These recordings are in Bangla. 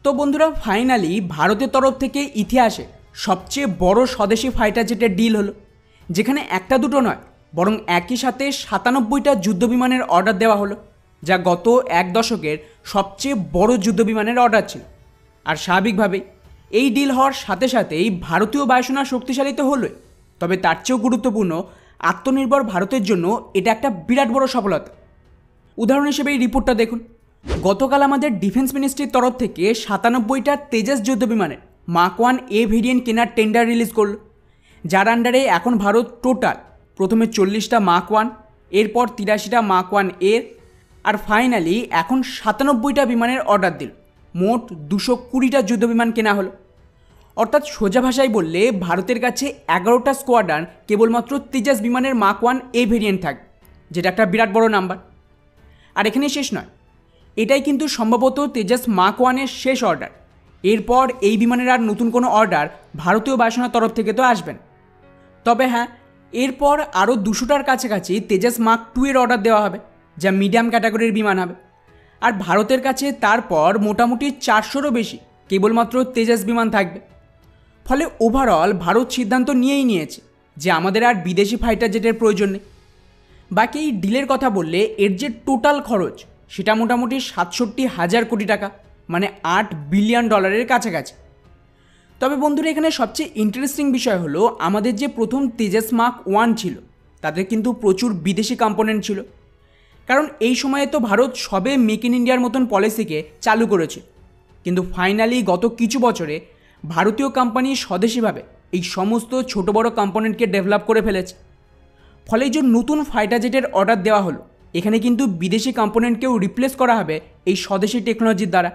তো বন্ধুরা, ফাইনালি ভারতের তরফ থেকে ইতিহাসে সবচেয়ে বড় স্বদেশি ফাইটার জেটের ডিল হলো, যেখানে একটা দুটো নয় বরং একই সাথে 97টা যুদ্ধবিমানের অর্ডার দেওয়া হলো, যা গত এক দশকের সবচেয়ে বড় যুদ্ধবিমানের অর্ডার ছিল। আর স্বাভাবিকভাবেই এই ডিল হওয়ার সাথে সাথেই ভারতীয় বায়ুসেনা শক্তিশালী তো হলোই, তবে তার চেয়েও গুরুত্বপূর্ণ, আত্মনির্ভর ভারতের জন্য এটা একটা বিরাট বড় সফলতা। উদাহরণ হিসেবে এই রিপোর্টটা দেখুন। গতকাল আমাদের ডিফেন্স মিনিস্ট্রির তরফ থেকে 97টা তেজাস যুদ্ধবিমানের মাক 1A ভেরিয়েন্ট কেনার টেন্ডার রিলিজ করল, যার আন্ডারে এখন ভারত টোটাল প্রথমে 40টা মাক 1, এরপর 83টা মাক 1A, আর ফাইনালি এখন 97টা বিমানের অর্ডার দিল। মোট 220টা যুদ্ধবিমান কেনা হলো। অর্থাৎ সোজা ভাষায় বললে ভারতের কাছে 11টা স্কোয়াড্রন কেবলমাত্র তেজাস বিমানের মাক 1A ভেরিয়েন্ট থাকবে, যেটা একটা বিরাট বড় নাম্বার। আর এখানে শেষ নয়, এটাই কিন্তু সম্ভবত তেজাস মাক 1-এর শেষ অর্ডার। এরপর এই বিমানের আর নতুন কোনো অর্ডার ভারতীয় বায়ুসেনার তরফ থেকে তো আসবেন। তবে হ্যাঁ, এরপর আরও 200টার কাছাকাছি তেজাস মাক 2-এর অর্ডার দেওয়া হবে, যা মিডিয়াম ক্যাটাগরির বিমান হবে। আর ভারতের কাছে তারপর মোটামুটি 400রও বেশি কেবলমাত্র তেজাস বিমান থাকবে। ফলে ওভারঅল ভারত সিদ্ধান্ত নিয়েই নিয়েছে যে আমাদের আর বিদেশি ফাইটার জেটের প্রয়োজন নেই। বাকি এই ডিলের কথা বললে এর যে টোটাল খরচ সেটা মোটামুটি 67,000 কোটি টাকা, মানে $8 বিলিয়ন কাছাকাছি। তবে বন্ধুরা, এখানে সবচেয়ে ইন্টারেস্টিং বিষয় হলো আমাদের যে প্রথম তেজাস মাক 1 ছিল তাতে কিন্তু প্রচুর বিদেশি কম্পোনেন্ট ছিল, কারণ এই সময়ে তো ভারত সবে মেক ইন ইন্ডিয়ার মতন পলিসিকে চালু করেছে। কিন্তু ফাইনালি গত কিছু বছরে ভারতীয় কোম্পানি স্বদেশিভাবে এই সমস্ত ছোট বড় কম্পোনেন্টকে ডেভেলপ করে ফেলেছে। ফলে যে নতুন ফাইটার জেটের অর্ডার দেওয়া হলো, এখানে কিন্তু বিদেশি কম্পোনেন্টকেও রিপ্লেস করা হবে এই স্বদেশি টেকনোলজির দ্বারা।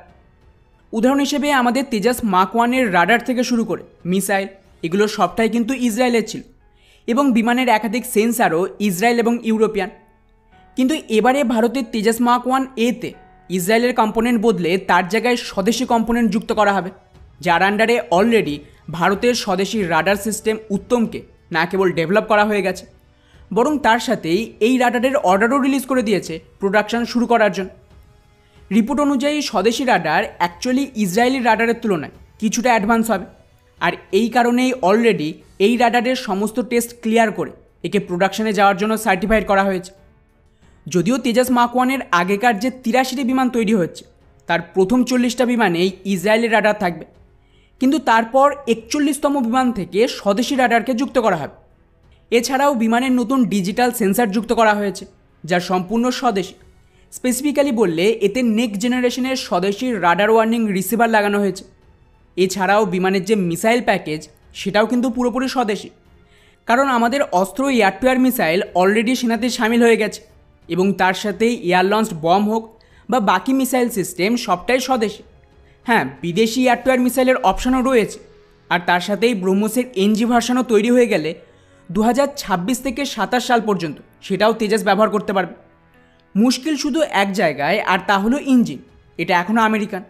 উদাহরণ হিসেবে আমাদের তেজাস মাক 1-এর রাডার থেকে শুরু করে মিসাইল, এগুলো সবটাই কিন্তু ইসরায়েলের ছিল, এবং বিমানের একাধিক সেন্সারও ইসরায়েল এবং ইউরোপিয়ান। কিন্তু এবারে ভারতের তেজাস মাক 1A-তে ইসরায়েলের কম্পোনেন্ট বদলে তার জায়গায় স্বদেশি কম্পোনেন্ট যুক্ত করা হবে, যার আন্ডারে অলরেডি ভারতের স্বদেশি রাডার সিস্টেম উত্তমকে না কেবল ডেভেলপ করা হয়ে গেছে, বরং তার সাথেই এই রাডারের অর্ডারও রিলিজ করে দিয়েছে প্রোডাকশন শুরু করার জন্য। রিপোর্ট অনুযায়ী স্বদেশি রাডার অ্যাকচুয়ালি ইসরায়েলি রাডারের তুলনায় কিছুটা অ্যাডভান্স হবে, আর এই কারণেই অলরেডি এই রাডারের সমস্ত টেস্ট ক্লিয়ার করে একে প্রোডাকশনে যাওয়ার জন্য সার্টিফাইড করা হয়েছে। যদিও তেজাস মাক 1-এর আগেকার যে 83টি বিমান তৈরি হচ্ছে তার প্রথম 40টা বিমানেই ইসরায়েলি রাডার থাকবে, কিন্তু তারপর 41তম বিমান থেকে স্বদেশি রাডারকে যুক্ত করা হবে। এছাড়াও বিমানের নতুন ডিজিটাল সেন্সার যুক্ত করা হয়েছে, যা সম্পূর্ণ স্বদেশি। স্পেসিফিক্যালি বললে এতে নেক্সট জেনারেশনের স্বদেশি রাডার ওয়ার্নিং রিসিভার লাগানো হয়েছে। এছাড়াও বিমানের যে মিসাইল প্যাকেজ সেটাও কিন্তু পুরোপুরি স্বদেশি, কারণ আমাদের অস্ত্র air to air missile already সেনাতে সামিল হয়ে গেছে, এবং তার সাথেই এয়ার লঞ্চড বম হোক বা বাকি মিসাইল সিস্টেম সবটাই স্বদেশি। হ্যাঁ, বিদেশি এয়ার টু এয়ার মিসাইলের অপশনও রয়েছে, আর তার সাথেই ব্রহ্মসের এনজি ভার্সানও তৈরি হয়ে গেলে 2026 থেকে 27 সাল পর্যন্ত সেটাও তেজাস ব্যবহার করতে পারবে। মুশকিল শুধু এক জায়গায়, আর তা হলো ইঞ্জিন। এটা এখনও আমেরিকান।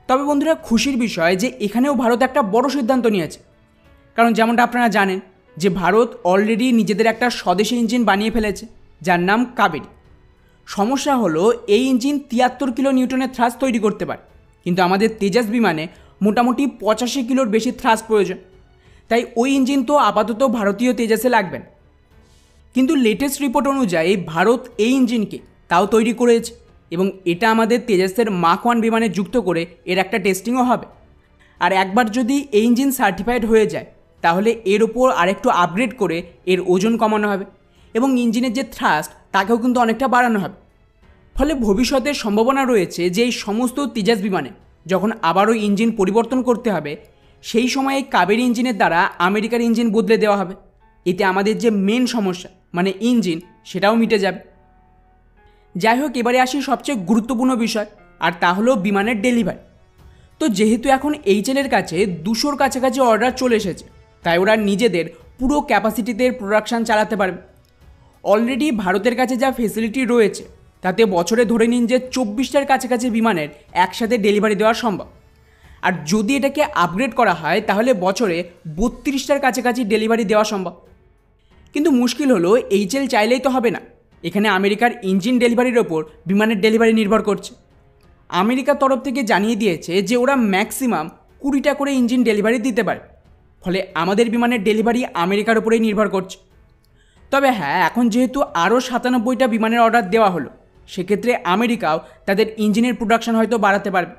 তবে বন্ধুরা, খুশির বিষয় যে এখানেও ভারত একটা বড় সিদ্ধান্ত নিয়েছে, কারণ যেমনটা আপনারা জানেন যে ভারত অলরেডি নিজেদের একটা স্বদেশি ইঞ্জিন বানিয়ে ফেলেছে, যার নাম কাবেরী। সমস্যা হলো এই ইঞ্জিন 73 কিলো নিউটনের থ্রাস্ট তৈরি করতে পারে, কিন্তু আমাদের তেজাস বিমানে মোটামুটি 85 কিলোর বেশি থ্রাস্ট প্রয়োজন। তাই ওই ইঞ্জিন তো আপাতত ভারতীয় তেজাসে লাগবেন। কিন্তু লেটেস্ট রিপোর্ট অনুযায়ী ভারত এই ইঞ্জিনকে তাও তৈরি করেছে, এবং এটা আমাদের তেজাসের মাক 1 বিমানে যুক্ত করে এর একটা টেস্টিংও হবে। আর একবার যদি এই ইঞ্জিন সার্টিফাইড হয়ে যায়, তাহলে এর ওপর আরেকটু আপগ্রেড করে এর ওজন কমানো হবে, এবং ইঞ্জিনের যে থ্রাস্ট তাকেও কিন্তু অনেকটা বাড়ানো হবে। ফলে ভবিষ্যতের সম্ভাবনা রয়েছে যে এই সমস্ত তেজাস বিমানে যখন আবারও ইঞ্জিন পরিবর্তন করতে হবে, সেই সময় এই কাবেরী ইঞ্জিনের দ্বারা আমেরিকার ইঞ্জিন বদলে দেওয়া হবে। এতে আমাদের যে মেন সমস্যা মানে ইঞ্জিন, সেটাও মিটে যাবে। যাই হোক, এবারে আসি সবচেয়ে গুরুত্বপূর্ণ বিষয়, আর তা হলো বিমানের ডেলিভারি। তো যেহেতু এখন এইচএলের কাছে 200-র কাছাকাছি অর্ডার চলে এসেছে, তাই ওরা নিজেদের পুরো ক্যাপাসিটিতে প্রোডাকশান চালাতে পারবে। অলরেডি ভারতের কাছে যা ফেসিলিটি রয়েছে তাতে বছরে ধরে নিন যে 24টার কাছাকাছি বিমানের একসাথে ডেলিভারি দেওয়া সম্ভব। আর যদি এটাকে আপগ্রেড করা হয় তাহলে বছরে 32টার কাছাকাছি ডেলিভারি দেওয়া সম্ভব। কিন্তু মুশকিল হলো এইচএল চাইলেই তো হবে না, এখানে আমেরিকার ইঞ্জিন ডেলিভারির ওপর বিমানের ডেলিভারি নির্ভর করছে। আমেরিকার তরফ থেকে জানিয়ে দিয়েছে যে ওরা ম্যাক্সিমাম 20টা করে ইঞ্জিন ডেলিভারি দিতে পারে। ফলে আমাদের বিমানের ডেলিভারি আমেরিকার উপরেই নির্ভর করছে। তবে হ্যাঁ, এখন যেহেতু আরও 97টা বিমানের অর্ডার দেওয়া হলো, সেক্ষেত্রে আমেরিকাও তাদের ইঞ্জিনের প্রোডাকশন হয়তো বাড়াতে পারবে।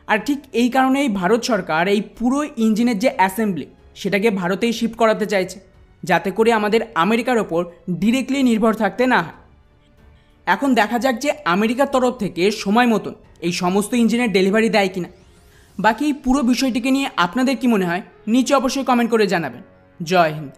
আর ঠিক এই কারণেই ভারত সরকার এই পুরো ইঞ্জিনের যে অ্যাসেম্বলি সেটাকে ভারতেই শিফট করাতে চাইছে, যাতে করে আমাদের আমেরিকার ওপর ডিরেক্টলি নির্ভর থাকতে না হয়। এখন দেখা যাক যে আমেরিকার তরফ থেকে সময় মতন এই সমস্ত ইঞ্জিনের ডেলিভারি দেয় কিনা। বাকি এই পুরো বিষয়টিকে নিয়ে আপনাদের কি মনে হয় নিচে অবশ্যই কমেন্ট করে জানাবেন। জয় হিন্দ।